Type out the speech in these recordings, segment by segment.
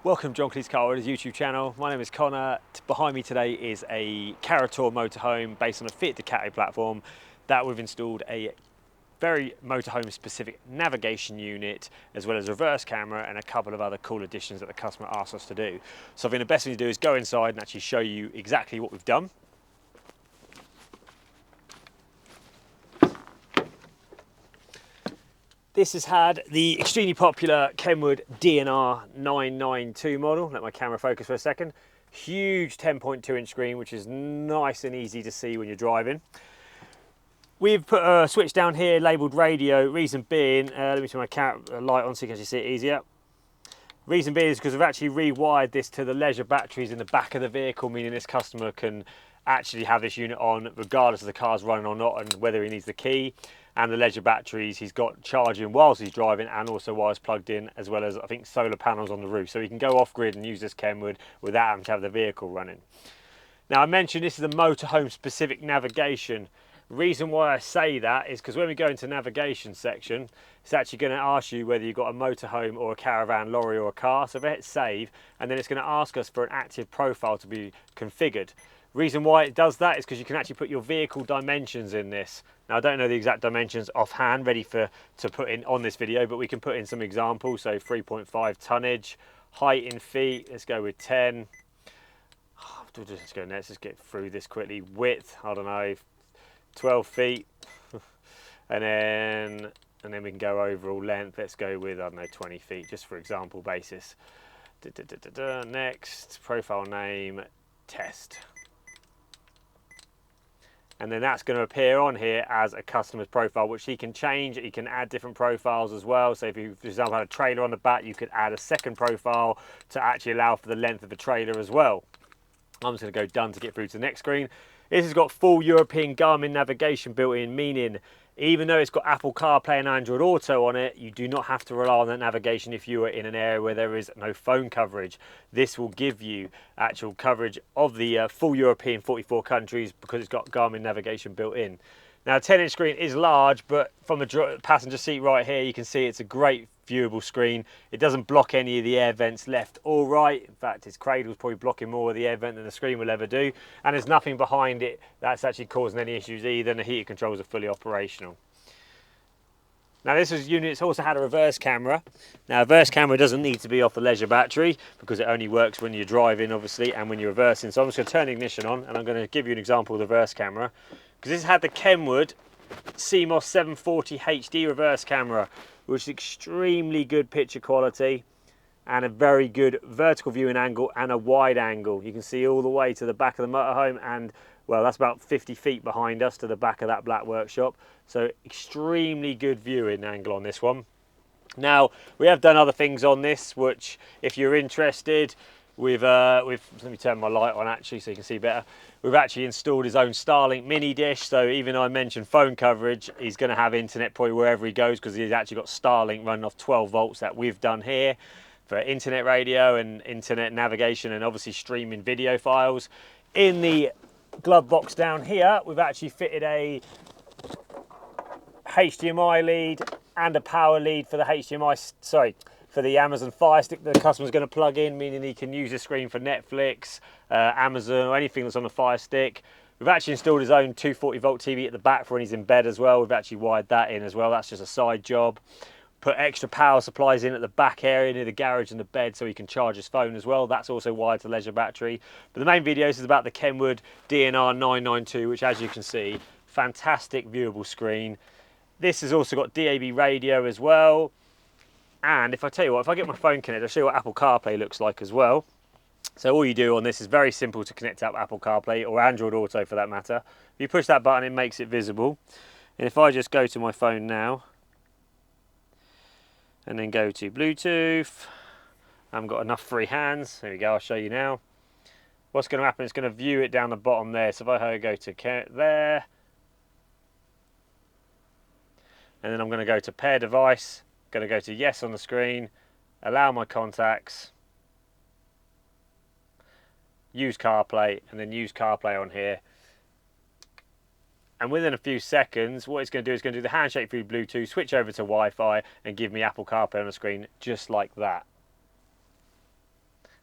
Welcome John Cleese Carwood's YouTube channel. My name is Connor. Behind me today is a Carator motorhome based on a Fiat Ducato platform that we've installed a very motorhome specific navigation unit as well as reverse camera and a couple of other cool additions that the customer asked us to do. So I think the best thing to do is go inside and actually show you exactly what we've done. This has had the extremely popular Kenwood DNR 992 model. Let my camera focus for a second. Huge 10.2 inch screen, which is nice and easy to see when you're driving. We've put a switch down here labelled radio. Reason being, let me turn my light on so you can actually see it easier. Reason being is because we've actually rewired this to the leisure batteries in the back of the vehicle, meaning this customer can actually have this unit on regardless of the car's running or not and whether he needs the key. And the leisure batteries he's got charging whilst he's driving and also while it's plugged in, as well as I think solar panels on the roof, so he can go off grid and use this Kenwood without having to have the vehicle running. Now I mentioned this is a motorhome specific navigation. Reason why I say that is because when we go into navigation section, it's actually going to ask you whether you've got a motorhome or a caravan, lorry or a car. So if I hit save, and then it's going to ask us for an active profile to be configured. Reason why it does that is because you can actually put your vehicle dimensions in this. Now I don't know the exact dimensions offhand ready to put in on this video, but we can put in some examples. So 3.5 tonnage, height in feet, let's go with 10. Let's just get through this quickly. Width, I don't know, 12 feet. and then we can go overall length, let's go with, I don't know, 20 feet, just for example basis. Next, profile name, test. And then that's going to appear on here as a customer's profile, which he can change. He can add different profiles as well. So if you, for example, had a trailer on the back, you could add a second profile to actually allow for the length of the trailer as well. I'm just going to go done to get through to the next screen. This has got full European Garmin navigation built in, meaning even though it's got Apple CarPlay and Android Auto on it, you do not have to rely on that navigation if you are in an area where there is no phone coverage. This will give you actual coverage of the full European 44 countries because it's got Garmin navigation built in. Now, 10-inch screen is large, but from the passenger seat right here, you can see it's a great viewable screen. It doesn't block any of the air vents left or right. In fact, its cradle is probably blocking more of the air vent than the screen will ever do. And there's nothing behind it that's actually causing any issues either, and the heater controls are fully operational. Now this unit's also had a reverse camera. Now a reverse camera doesn't need to be off the leisure battery because it only works when you're driving obviously and when you're reversing. So I'm just going to turn the ignition on and I'm going to give you an example of the reverse camera. Because this had the Kenwood CMOS 740 HD reverse camera, which is extremely good picture quality and a very good vertical viewing angle and a wide angle. You can see all the way to the back of the motorhome and, well, that's about 50 feet behind us to the back of that black workshop. So extremely good viewing angle on this one. Now, we have done other things on this, which if you're interested, let me turn my light on actually so you can see better. We've actually installed his own Starlink mini dish, so even though I mentioned phone coverage, he's going to have internet probably wherever he goes because he's actually got Starlink running off 12 volts that we've done here for internet radio and internet navigation and obviously streaming video files. In the glove box down here, we've actually fitted a HDMI lead and a power lead for the for the Amazon Fire Stick that the customer's going to plug in, meaning he can use the screen for Netflix, Amazon, or anything that's on the Fire Stick. We've actually installed his own 240 volt TV at the back for when he's in bed as well. We've actually wired that in as well. That's just a side job. Put extra power supplies in at the back area near the garage and the bed so he can charge his phone as well. That's also wired to leisure battery. But the main video is about the Kenwood DNR 992, which as you can see, fantastic viewable screen. This has also got DAB radio as well. And if I tell you what, if I get my phone connected, I'll show you what Apple CarPlay looks like as well. So all you do on this is very simple to connect up Apple CarPlay or Android Auto for that matter. If you push that button, it makes it visible. And if I just go to my phone now and then go to Bluetooth, I haven't got enough free hands. There we go, I'll show you now. What's going to happen, it's going to view it down the bottom there. So if I go to there, and then I'm going to go to pair device, going to go to yes on the screen, allow my contacts, use CarPlay, and then use CarPlay on here. And within a few seconds, what it's going to do is going to do the handshake through Bluetooth, switch over to Wi-Fi, and give me Apple CarPlay on the screen just like that.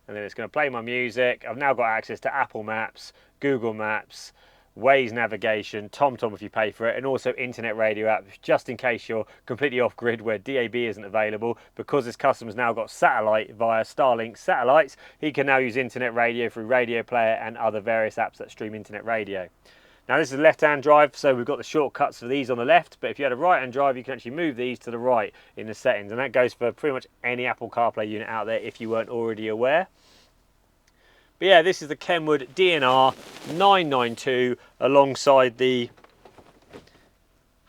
and then it's going to play my music. I've now got access to Apple Maps, Google Maps, Waze navigation, TomTom if you pay for it, and also internet radio app, just in case you're completely off grid where DAB isn't available. Because this customer's now got satellite via Starlink satellites, he can now use internet radio through Radio Player and other various apps that stream internet radio. Now this is a left-hand drive, so we've got the shortcuts for these on the left, but if you had a right-hand drive, you can actually move these to the right in the settings, and that goes for pretty much any Apple CarPlay unit out there if you weren't already aware. But yeah, this is the Kenwood DNR 992 alongside the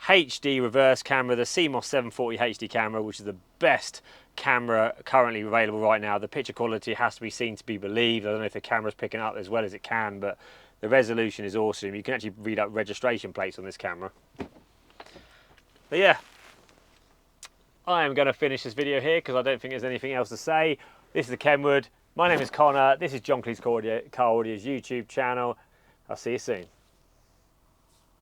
HD reverse camera, the CMOS 740 HD camera, which is the best camera currently available right now. The picture quality has to be seen to be believed. I don't know if the camera's picking up as well as it can, but the resolution is awesome. You can actually read out registration plates on this camera. But yeah, I am going to finish this video here because I don't think there's anything else to say. This is the Kenwood. My name is Connor. This is John Cleese Car Audio's YouTube channel. I'll see you soon.